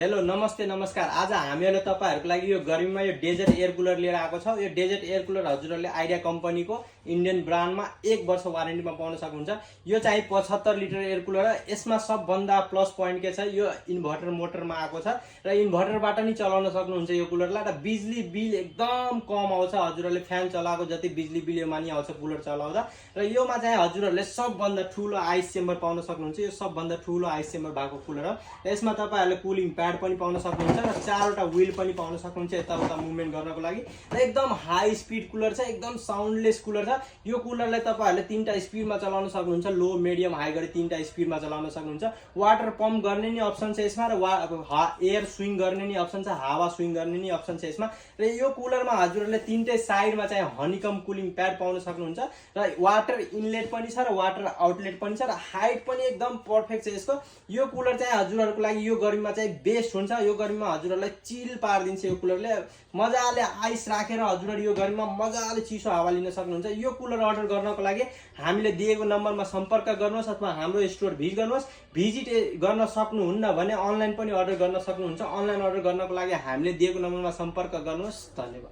Hello नमस्ते नमस्कार। आज हामीहरूले तपाईहरुको लागि यो गर्मीमा यो डेजर्ट एयर कुलर लिएर आएको छौं। यो डेजर्ट एयर कुलर हजुरहरूले आइडिया कम्पनीको इन्डियन ब्रान्डमा 1 वर्ष वारेन्टीमा पाउन सक्नुहुन्छ। यो चाहिँ 75 लिटर एयर कुलर हो। यसमा सबभन्दा प्लस पोइन्ट के छ, यो इन्भर्टर मोटरमा आएको छ र इन्भर्टरबाट नि चलाउन सक्नुहुन्छ यो कुलरलाई र बिजुली बिल एकदम कम आउँछ। हजुरहरूले फ्यान चलाएको जति बिजुली बिल योमा नि आउँछ कुलर चलाउँदा। र योमा चाहिँ हजुरहरूले सबभन्दा ठूलो आइस चेम्बर पाउन सक्नुहुन्छ। यो सबभन्दा ठूलो आइस चेम्बर भएको कुलर हो। यसमा तपाईहरुले कुलिङ प्याड पनि पाउन सक्नुहुन्छ र 4वटा व्हील पनि पाउन सक्नुहुन्छ यताउता मुभमेन्ट गर्नको लागि। र एकदम हाई स्पिड कुलर छ, एकदम साउन्डलेस कुलर छ। यो कुलरलाई तपाईहरुले 3टा स्पिडमा चलाउन सक्नुहुन्छ। लो मिडियम हाई गरी 3टा स्पिडमा चलाउन सक्नुहुन्छ। वाटर पम्प गर्ने नि अप्सन छ यसमा र एयर स्विङ गर्ने नि अप्सन छ, हावा स्विङ गर्ने नि अप्सन छ यसमा। र यो कुलरमा हजुरहरूले 3टै साइडमा चाहिँ हनीकम कुलिङ प्याड पाउन सक्नुहुन्छ र वाटर इनलेट पनि छ र वाटर आउटलेट पनि छ र हाइट पनि एकदम परफेक्ट छ यसको। यो कुलर चाहिँ हजुरहरूको लागि यो गर्मीमा चाहिँ बेस्ट हुन्छ। यो गर्मीमा हजुरहरूलाई चिल पार्दिन्छ यो कुलरले। मजाले आइस राखेर हजुरहरू यो गर्मीमा मजाले चिसो हावा लिन सक्नुहुन्छ। यो कुलर अर्डर गर्नको लागि हामीले दिएको नम्बरमा सम्पर्क गर्नुहोस् अथवा हाम्रो स्टोर भिजिट गर्नुहोस्। भिजिट गर्न सक्नुहुन्न भने अनलाइन पनि अर्डर गर्न सक्नुहुन्छ। अनलाइन अर्डर गर्नको लागि हामीले दिएको नम्बरमा सम्पर्क गर्नुहोस्। धन्यवाद।